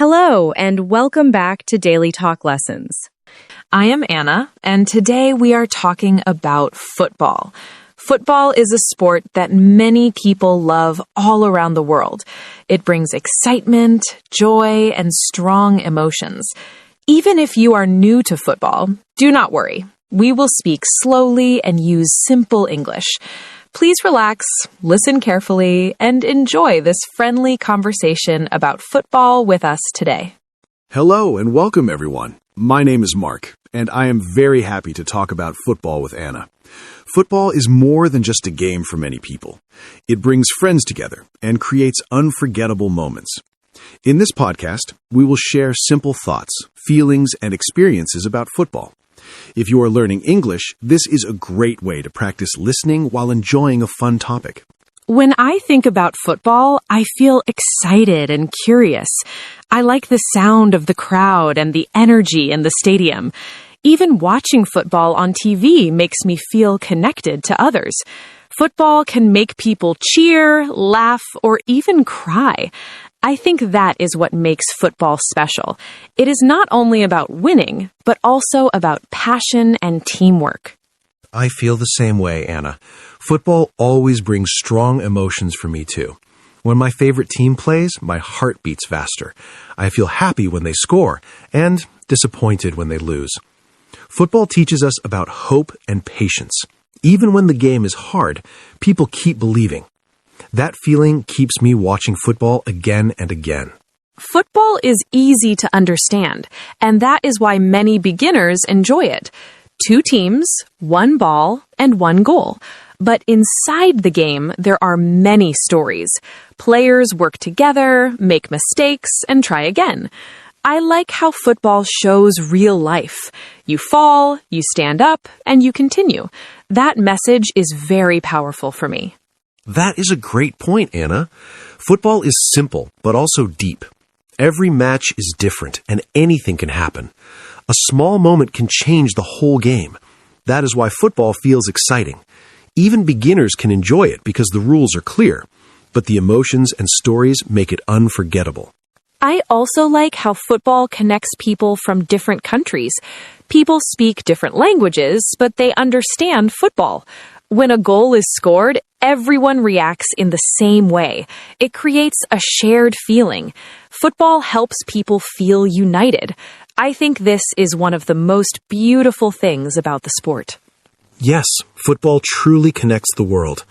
Hello, and welcome back to Daily Talk Lessons. I am Anna, and today we are talking about football. Football is a sport that many people love all around the world. It brings excitement, joy, and strong emotions. Even if you are new to football, do not worry. We will speak slowly and use simple English. Please relax, listen carefully, and enjoy this friendly conversation about football with us today. Hello and welcome everyone. My name is Mark, and I am very happy to talk about football with Anna. Football is more than just a game for many people. It brings friends together and creates unforgettable moments. In this podcast, we will share simple thoughts, feelings, and experiences about football. If you are learning English, this is a great way to practice listening while enjoying a fun topic. When I think about football, I feel excited and curious. I like the sound of the crowd and the energy in the stadium. Even watching football on TV makes me feel connected to others. Football can make people cheer, laugh, or even cry. I think that is what makes football special. It is not only about winning, but also about passion and teamwork. I feel the same way, Anna. Football always brings strong emotions for me, too. When my favorite team plays, my heart beats faster. I feel happy when they score and disappointed when they lose. Football teaches us about hope and patience. Even when the game is hard, people keep believing. That feeling keeps me watching football again and again. Football is easy to understand, and that is why many beginners enjoy it. 2 teams, 1 ball, and 1 goal. But inside the game, there are many stories. Players work together, make mistakes, and try again. I like how football shows real life. You fall, you stand up, and you continue. That message is very powerful for me. That is a great point, Anna. Football is simple, but also deep. Every match is different, and anything can happen. A small moment can change the whole game. That is why football feels exciting. Even beginners can enjoy it because the rules are clear, but the emotions and stories make it unforgettable. I also like how football connects people from different countries. People speak different languages, but they understand football. When a goal is scored, everyone reacts in the same way. It creates a shared feeling. Football helps people feel united. I think this is one of the most beautiful things about the sport. Yes, football truly connects the world.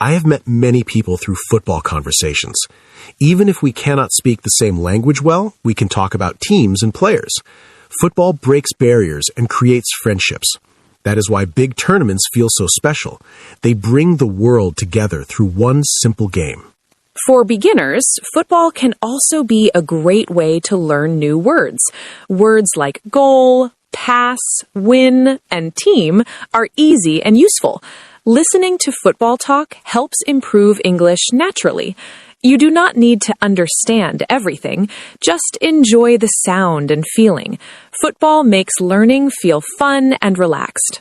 I have met many people through football conversations. Even if we cannot speak the same language well, we can talk about teams and players. Football breaks barriers and creates friendships. That is why big tournaments feel so special. They bring the world together through one simple game. For beginners, football can also be a great way to learn new words. Words like goal, pass, win, and team are easy and useful. Listening to football talk helps improve English naturally. You do not need to understand everything. Just enjoy the sound and feeling. Football makes learning feel fun and relaxed.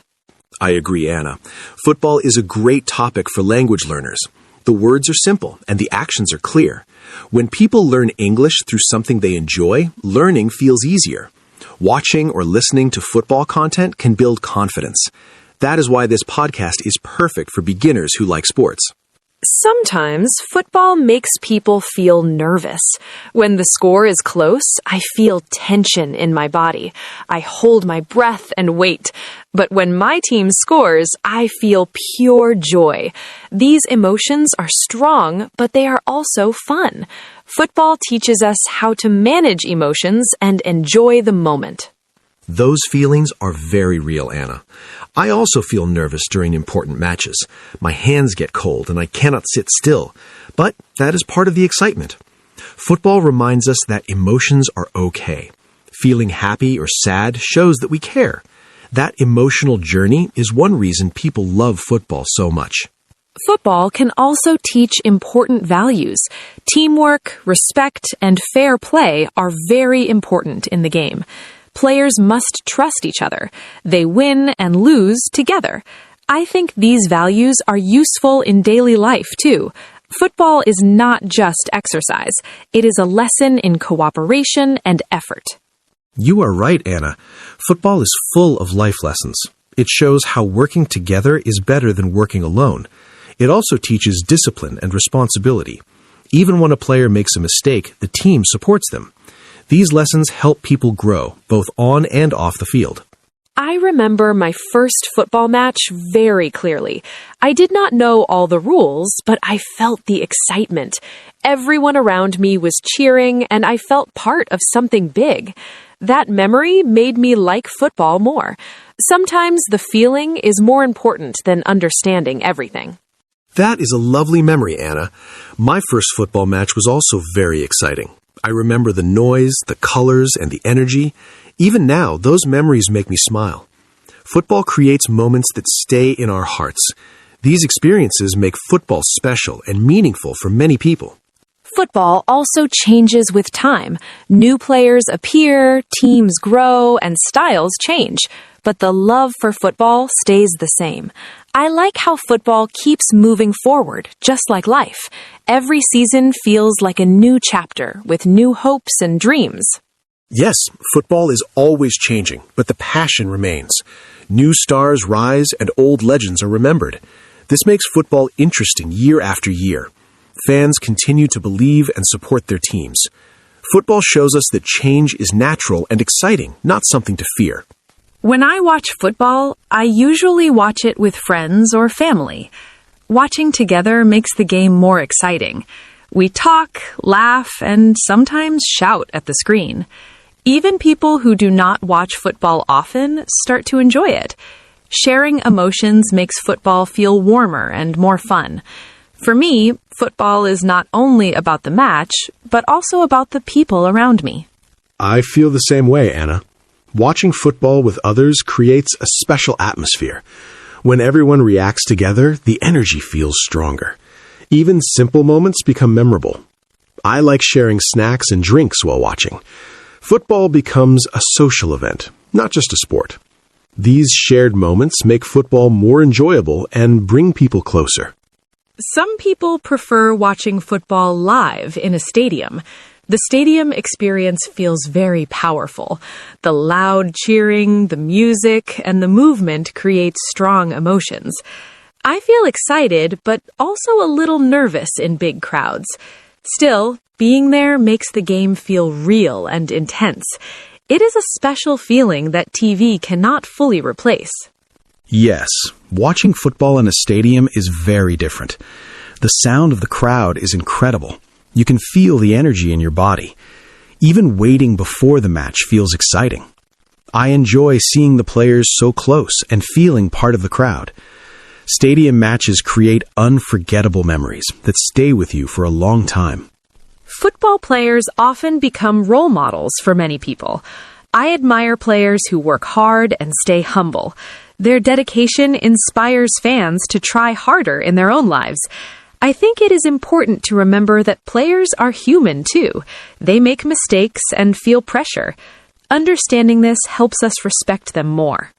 I agree, Anna. Football is a great topic for language learners. The words are simple and the actions are clear. When people learn English through something they enjoy, learning feels easier. Watching or listening to football content can build confidence. That is why this podcast is perfect for beginners who like sports. Sometimes football makes people feel nervous. When the score is close, I feel tension in my body. I hold my breath and wait. But when my team scores, I feel pure joy. These emotions are strong, but they are also fun. Football teaches us how to manage emotions and enjoy the moment. Those feelings are very real, Anna. I also feel nervous during important matches. My hands get cold and I cannot sit still. But that is part of the excitement. Football reminds us that emotions are okay. Feeling happy or sad shows that we care. That emotional journey is one reason people love football so much. Football can also teach important values. Teamwork, respect, and fair play are very important in the game. Players must trust each other. They win and lose together. I think these values are useful in daily life, too. Football is not just exercise. It is a lesson in cooperation and effort. You are right, Anna. Football is full of life lessons. It shows how working together is better than working alone. It also teaches discipline and responsibility. Even when a player makes a mistake, the team supports them. These lessons help people grow, both on and off the field. I remember my first football match very clearly. I did not know all the rules, but I felt the excitement. Everyone around me was cheering, and I felt part of something big. That memory made me like football more. Sometimes the feeling is more important than understanding everything. That is a lovely memory, Anna. My first football match was also very exciting. I remember the noise, the colors, and the energy. Even now, those memories make me smile. Football creates moments that stay in our hearts. These experiences make football special and meaningful for many people. Football also changes with time. New players appear, teams grow, and styles change. But the love for football stays the same. I like how football keeps moving forward, just like life. Every season feels like a new chapter with new hopes and dreams. Yes, football is always changing, but the passion remains. New stars rise and old legends are remembered. This makes football interesting year after year. Fans continue to believe and support their teams. Football shows us that change is natural and exciting, not something to fear. When I watch football, I usually watch it with friends or family. Watching together makes the game more exciting. We talk, laugh, and sometimes shout at the screen. Even people who do not watch football often start to enjoy it. Sharing emotions makes football feel warmer and more fun. For me, football is not only about the match, but also about the people around me. I feel the same way, Anna. Watching football with others creates a special atmosphere. When everyone reacts together, the energy feels stronger. Even simple moments become memorable. I like sharing snacks and drinks while watching. Football becomes a social event, not just a sport. These shared moments make football more enjoyable and bring people closer. Some people prefer watching football live in a stadium. The stadium experience feels very powerful. The loud cheering, the music, and the movement create strong emotions. I feel excited, but also a little nervous in big crowds. Still, being there makes the game feel real and intense. It is a special feeling that TV cannot fully replace. Yes, watching football in a stadium is very different. The sound of the crowd is incredible. You can feel the energy in your body. Even waiting before the match feels exciting. I enjoy seeing the players so close and feeling part of the crowd. Stadium matches create unforgettable memories that stay with you for a long time. Football players often become role models for many people. I admire players who work hard and stay humble. Their dedication inspires fans to try harder in their own lives. I think it is important to remember that players are human too. They make mistakes and feel pressure. Understanding this helps us respect them more.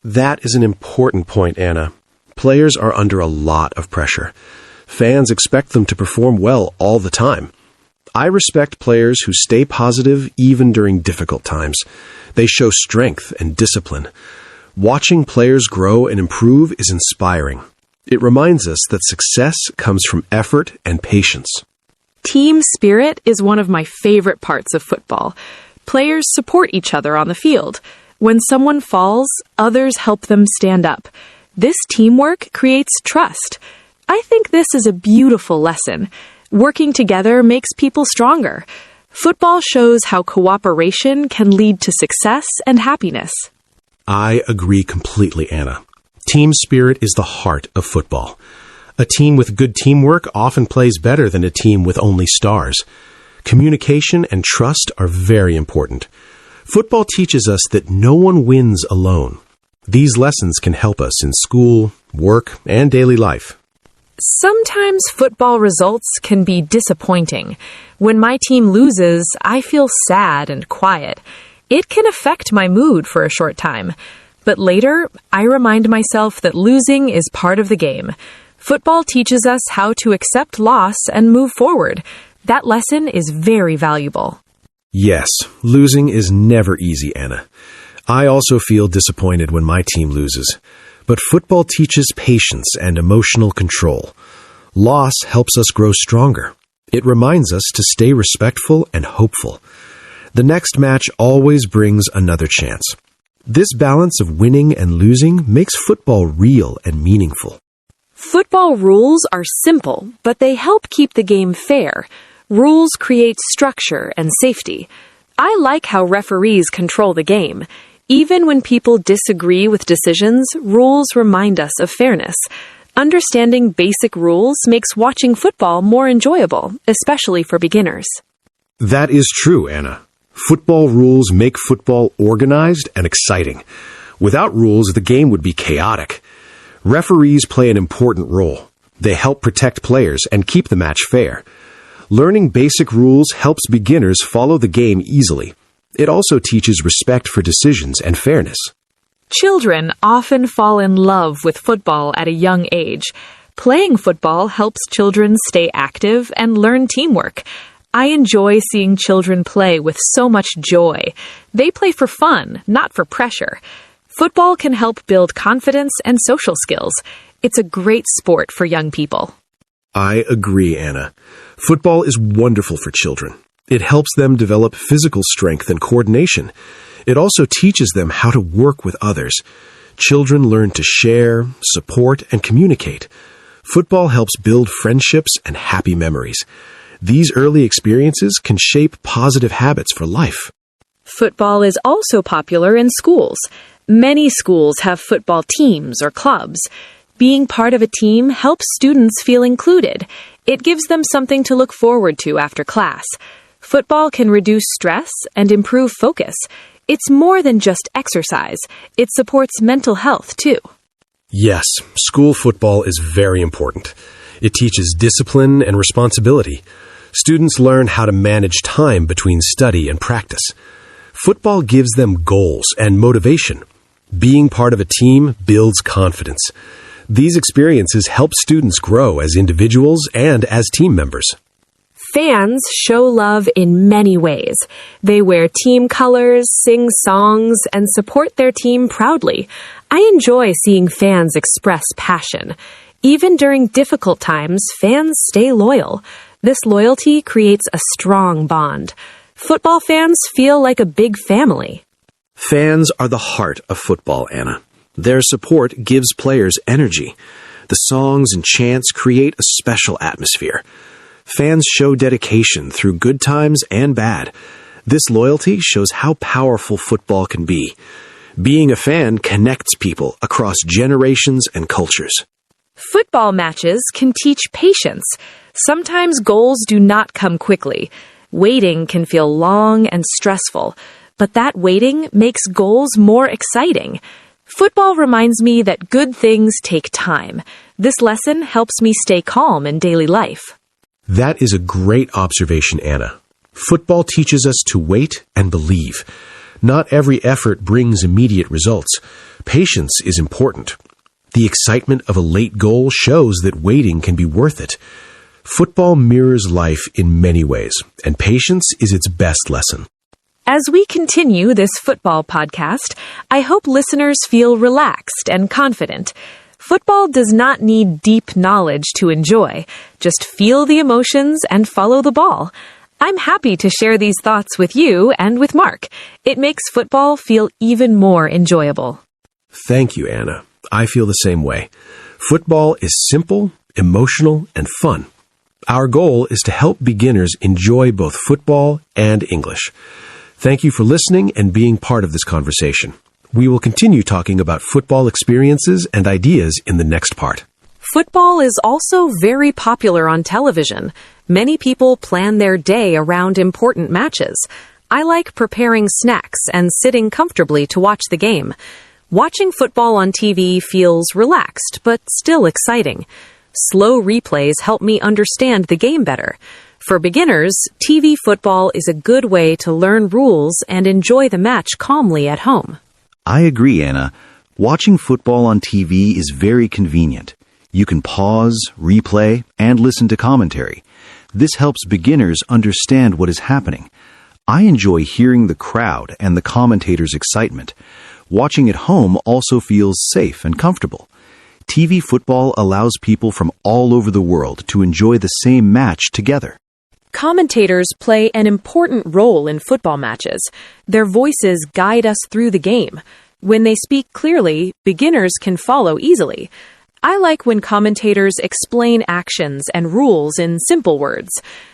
That is an important point, Anna. Players are under a lot of pressure. Fans expect them to perform well all the time. I respect players who stay positive even during difficult times. They show strength and discipline. Watching players grow and improve is inspiring. It reminds us that success comes from effort and patience. Team spirit is one of my favorite parts of football. Players support each other on the field. When someone falls, others help them stand up. This teamwork creates trust. I think this is a beautiful lesson. Working together makes people stronger. Football shows how cooperation can lead to success and happiness. I agree completely, Anna. Team spirit is the heart of football. A team with good teamwork often plays better than a team with only stars. Communication and trust are very important. Football teaches us that no one wins alone. These lessons can help us in school, work, and daily life. Sometimes football results can be disappointing. When my team loses, I feel sad and quiet. It can affect my mood for a short time. But later, I remind myself that losing is part of the game. Football teaches us how to accept loss and move forward. That lesson is very valuable. Yes, losing is never easy, Anna. I also feel disappointed when my team loses. But football teaches patience and emotional control. Loss helps us grow stronger. It reminds us to stay respectful and hopeful. The next match always brings another chance. This balance of winning and losing makes football real and meaningful. Football rules are simple, but they help keep the game fair. Rules create structure and safety. I like how referees control the game. Even when people disagree with decisions, rules remind us of fairness. Understanding basic rules makes watching football more enjoyable, especially for beginners. That is true, Anna. Football rules make football organized and exciting. Without rules, the game would be chaotic. Referees play an important role. They help protect players and keep the match fair. Learning basic rules helps beginners follow the game easily. It also teaches respect for decisions and fairness. Children often fall in love with football at a young age. Playing football helps children stay active and learn teamwork. I enjoy seeing children play with so much joy. They play for fun, not for pressure. Football can help build confidence and social skills. It's a great sport for young people. I agree, Anna. Football is wonderful for children. It helps them develop physical strength and coordination. It also teaches them how to work with others. Children learn to share, support, and communicate. Football helps build friendships and happy memories. These early experiences can shape positive habits for life. Football is also popular in schools. Many schools have football teams or clubs. Being part of a team helps students feel included. It gives them something to look forward to after class. Football can reduce stress and improve focus. It's more than just exercise. It supports mental health, too. Yes, school football is very important. It teaches discipline and responsibility. Students learn how to manage time between study and practice. Football gives them goals and motivation. Being part of a team builds confidence. These experiences help students grow as individuals and as team members. Fans show love in many ways. They wear team colors, sing songs, and support their team proudly. I enjoy seeing fans express passion. Even during difficult times, fans stay loyal. This loyalty creates a strong bond. Football fans feel like a big family. Fans are the heart of football, Anna. Their support gives players energy. The songs and chants create a special atmosphere. Fans show dedication through good times and bad. This loyalty shows how powerful football can be. Being a fan connects people across generations and cultures. Football matches can teach patience. Sometimes goals do not come quickly. Waiting can feel long and stressful, but that waiting makes goals more exciting. Football reminds me that good things take time. This lesson helps me stay calm in daily life. That is a great observation, Anna. Football teaches us to wait and believe. Not every effort brings immediate results. Patience is important. The excitement of a late goal shows that waiting can be worth it. Football mirrors life in many ways, and patience is its best lesson. As we continue this football podcast, I hope listeners feel relaxed and confident. Football does not need deep knowledge to enjoy. Just feel the emotions and follow the ball. I'm happy to share these thoughts with you and with Mark. It makes football feel even more enjoyable. Thank you, Anna. I feel the same way. Football is simple, emotional, and fun. Our goal is to help beginners enjoy both football and English. Thank you for listening and being part of this conversation. We will continue talking about football experiences and ideas in the next part. Football is also very popular on television. Many people plan their day around important matches. I like preparing snacks and sitting comfortably to watch the game. Watching football on TV feels relaxed, but still exciting. Slow replays help me understand the game better. For beginners, TV football is a good way to learn rules and enjoy the match calmly at home. I agree, Anna. Watching football on TV is very convenient. You can pause, replay, and listen to commentary. This helps beginners understand what is happening. I enjoy hearing the crowd and the commentators' excitement. Watching at home also feels safe and comfortable. TV football allows people from all over the world to enjoy the same match together. Commentators play an important role in football matches. Their voices guide us through the game. When they speak clearly, beginners can follow easily. I like when commentators explain actions and rules in simple words.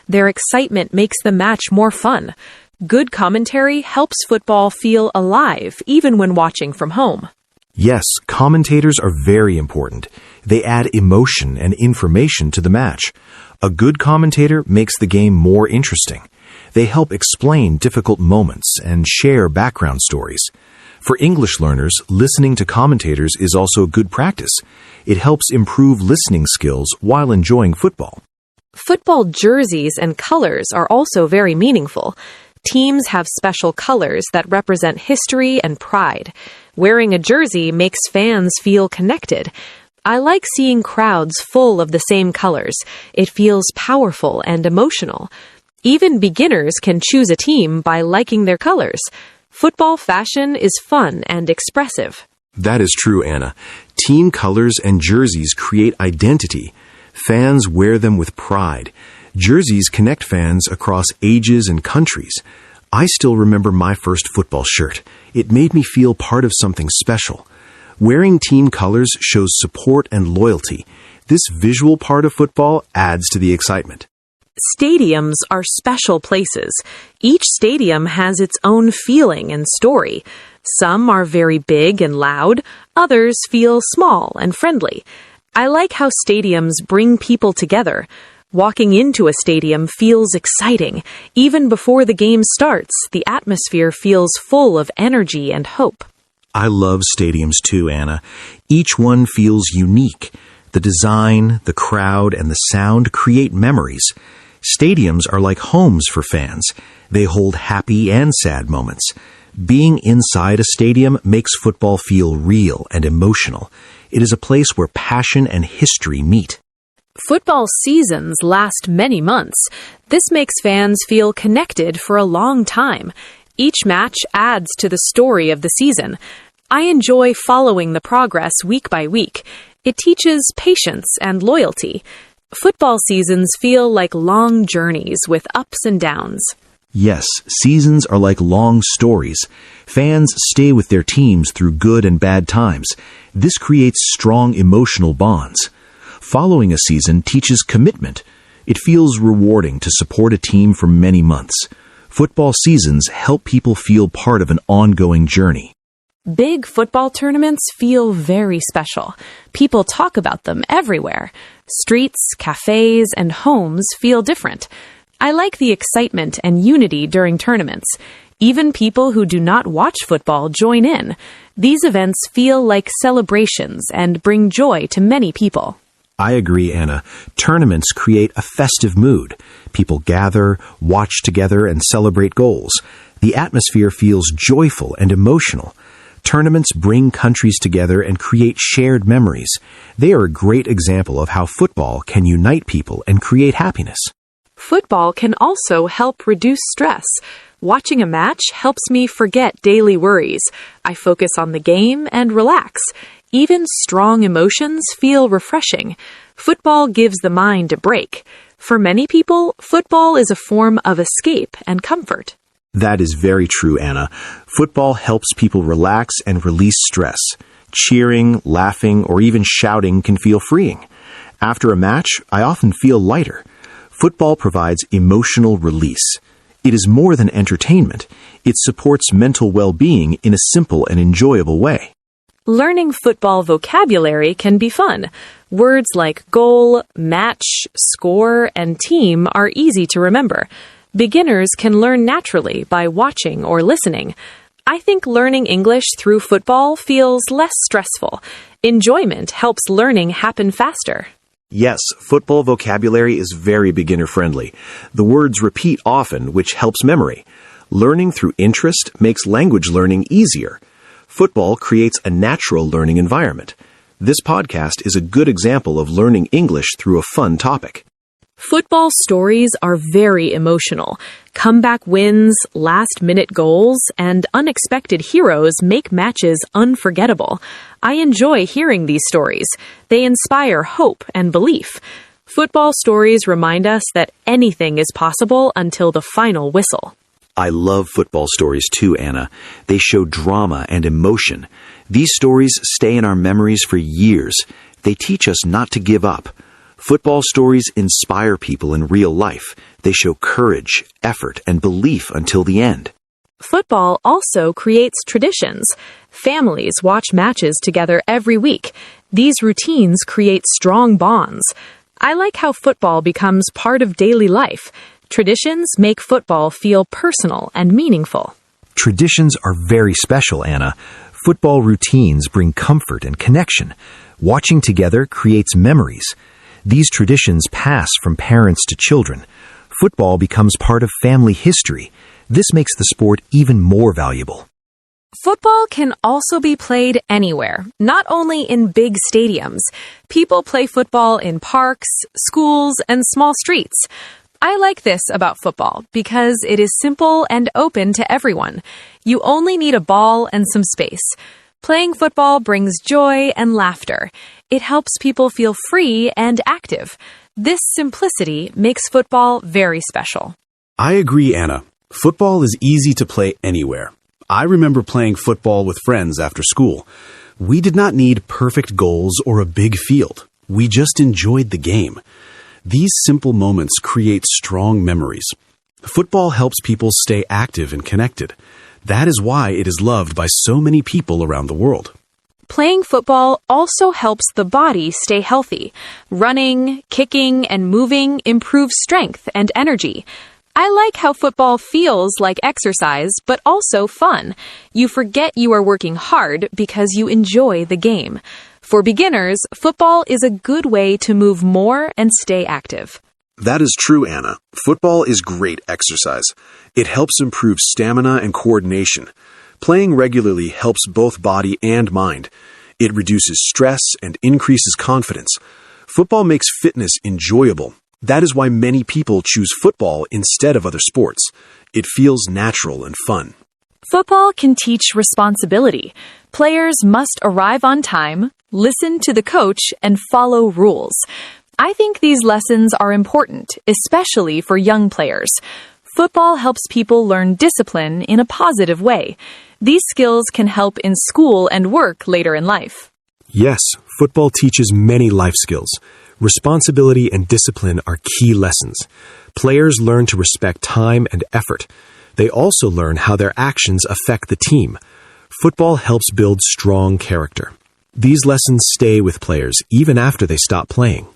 Their excitement makes the match more fun. Good commentary helps football feel alive, even when watching from home. Yes, commentators are very important. They add emotion and information to the match. A good commentator makes the game more interesting. They help explain difficult moments and share background stories. For English learners, listening to commentators is also good practice. It helps improve listening skills while enjoying football. Football jerseys and colors are also very meaningful. Teams have special colors that represent history and pride. Wearing a jersey makes fans feel connected. I like seeing crowds full of the same colors. It feels powerful and emotional. Even beginners can choose a team by liking their colors. Football fashion is fun and expressive. That is true, Anna. Team colors and jerseys create identity. Fans wear them with pride. Jerseys connect fans across ages and countries. I still remember my first football shirt. It made me feel part of something special. Wearing team colors shows support and loyalty. This visual part of football adds to the excitement. Stadiums are special places. Each stadium has its own feeling and story. Some are very big and loud. Others feel small and friendly. I like how stadiums bring people together. Walking into a stadium feels exciting. Even before the game starts, the atmosphere feels full of energy and hope. I love stadiums too, Anna. Each one feels unique. The design, the crowd, and the sound create memories. Stadiums are like homes for fans. They hold happy and sad moments. Being inside a stadium makes football feel real and emotional. It is a place where passion and history meet. Football seasons last many months. This makes fans feel connected for a long time. Each match adds to the story of the season. I enjoy following the progress week by week. It teaches patience and loyalty. Football seasons feel like long journeys with ups and downs. Yes, seasons are like long stories. Fans stay with their teams through good and bad times. This creates strong emotional bonds. Following a season teaches commitment. It feels rewarding to support a team for many months. Football seasons help people feel part of an ongoing journey. Big football tournaments feel very special. People talk about them everywhere. Streets, cafes, and homes feel different. I like the excitement and unity during tournaments. Even people who do not watch football join in. These events feel like celebrations and bring joy to many people. I agree, Anna. Tournaments create a festive mood. People gather, watch together, and celebrate goals. The atmosphere feels joyful and emotional. Tournaments bring countries together and create shared memories. They are a great example of how football can unite people and create happiness. Football can also help reduce stress. Watching a match helps me forget daily worries. I focus on the game and relax. Even strong emotions feel refreshing. Football gives the mind a break. For many people, football is a form of escape and comfort. That is very true, Anna. Football helps people relax and release stress. Cheering, laughing, or even shouting can feel freeing. After a match, I often feel lighter. Football provides emotional release. It is more than entertainment. It supports mental well-being in a simple and enjoyable way. Learning football vocabulary can be fun. Words like goal, match, score, and team are easy to remember. Beginners can learn naturally by watching or listening. I think learning English through football feels less stressful. Enjoyment helps learning happen faster. Yes, football vocabulary is very beginner-friendly. The words repeat often, which helps memory. Learning through interest makes language learning easier. Football creates a natural learning environment. This podcast is a good example of learning English through a fun topic. Football stories are very emotional. Comeback wins, last-minute goals, and unexpected heroes make matches unforgettable. I enjoy hearing these stories. They inspire hope and belief. Football stories remind us that anything is possible until the final whistle. I love football stories too, Anna. They show drama and emotion. These stories stay in our memories for years. They teach us not to give up. Football stories inspire people in real life. They show courage, effort, and belief until the end. Football also creates traditions. Families watch matches together every week. These routines create strong bonds. I like how football becomes part of daily life. Traditions make football feel personal and meaningful. Traditions are very special, Anna. Football routines bring comfort and connection. Watching together creates memories. These traditions pass from parents to children. Football becomes part of family history. This makes the sport even more valuable. Football can also be played anywhere, not only in big stadiums. People play football in parks, schools, and small streets. I like this about football because it is simple and open to everyone. You only need a ball and some space. Playing football brings joy and laughter. It helps people feel free and active. This simplicity makes football very special. I agree, Anna. Football is easy to play anywhere. I remember playing football with friends after school. We did not need perfect goals or a big field. We just enjoyed the game. These simple moments create strong memories. Football helps people stay active and connected. That is why it is loved by so many people around the world. Playing football also helps the body stay healthy. Running, kicking, and moving improves strength and energy. I like how football feels like exercise, but also fun. You forget you are working hard because you enjoy the game. For beginners, football is a good way to move more and stay active. That is true, Anna. Football is great exercise. It helps improve stamina and coordination. Playing regularly helps both body and mind. It reduces stress and increases confidence. Football makes fitness enjoyable. That is why many people choose football instead of other sports. It feels natural and fun. Football can teach responsibility. Players must arrive on time, listen to the coach, and follow rules. I think these lessons are important, especially for young players. Football helps people learn discipline in a positive way. These skills can help in school and work later in life. Yes, football teaches many life skills. Responsibility and discipline are key lessons. Players learn to respect time and effort. They also learn how their actions affect the team. Football helps build strong character. These lessons stay with players even after they stop playing.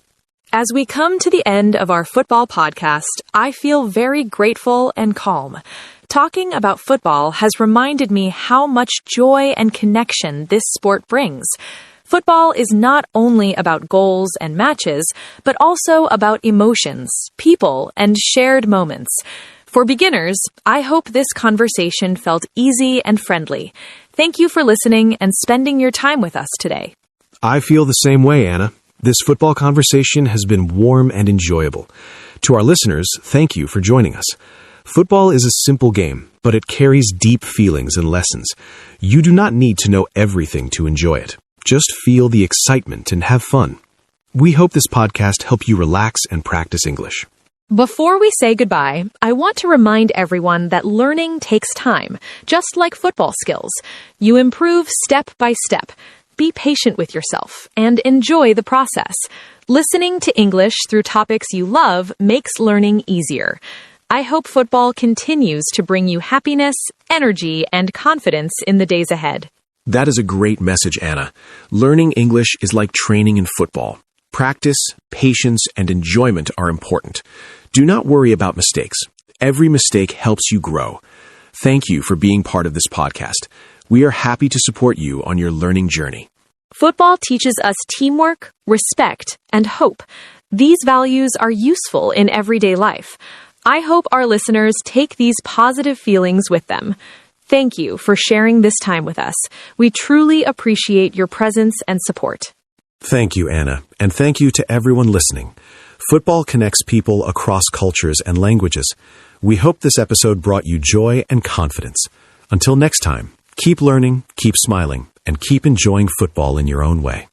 As we come to the end of our football podcast, I feel very grateful and calm. Talking about football has reminded me how much joy and connection this sport brings. Football is not only about goals and matches, but also about emotions, people, and shared moments. For beginners, I hope this conversation felt easy and friendly. Thank you for listening and spending your time with us today. I feel the same way, Anna. This football conversation has been warm and enjoyable. To our listeners, thank you for joining us. Football is a simple game, but it carries deep feelings and lessons. You do not need to know everything to enjoy it. Just feel the excitement and have fun. We hope this podcast helped you relax and practice English. Before we say goodbye, I want to remind everyone that learning takes time, just like football skills. You improve step by step. Be patient with yourself and enjoy the process. Listening to English through topics you love makes learning easier. I hope football continues to bring you happiness, energy, and confidence in the days ahead. That is a great message, Anna. Learning English is like training in football. Practice, patience, and enjoyment are important. Do not worry about mistakes. Every mistake helps you grow. Thank you for being part of this podcast. We are happy to support you on your learning journey. Football teaches us teamwork, respect, and hope. These values are useful in everyday life. I hope our listeners take these positive feelings with them. Thank you for sharing this time with us. We truly appreciate your presence and support. Thank you, Anna, and thank you to everyone listening. Football connects people across cultures and languages. We hope this episode brought you joy and confidence. Until next time, keep learning, keep smiling, and keep enjoying football in your own way.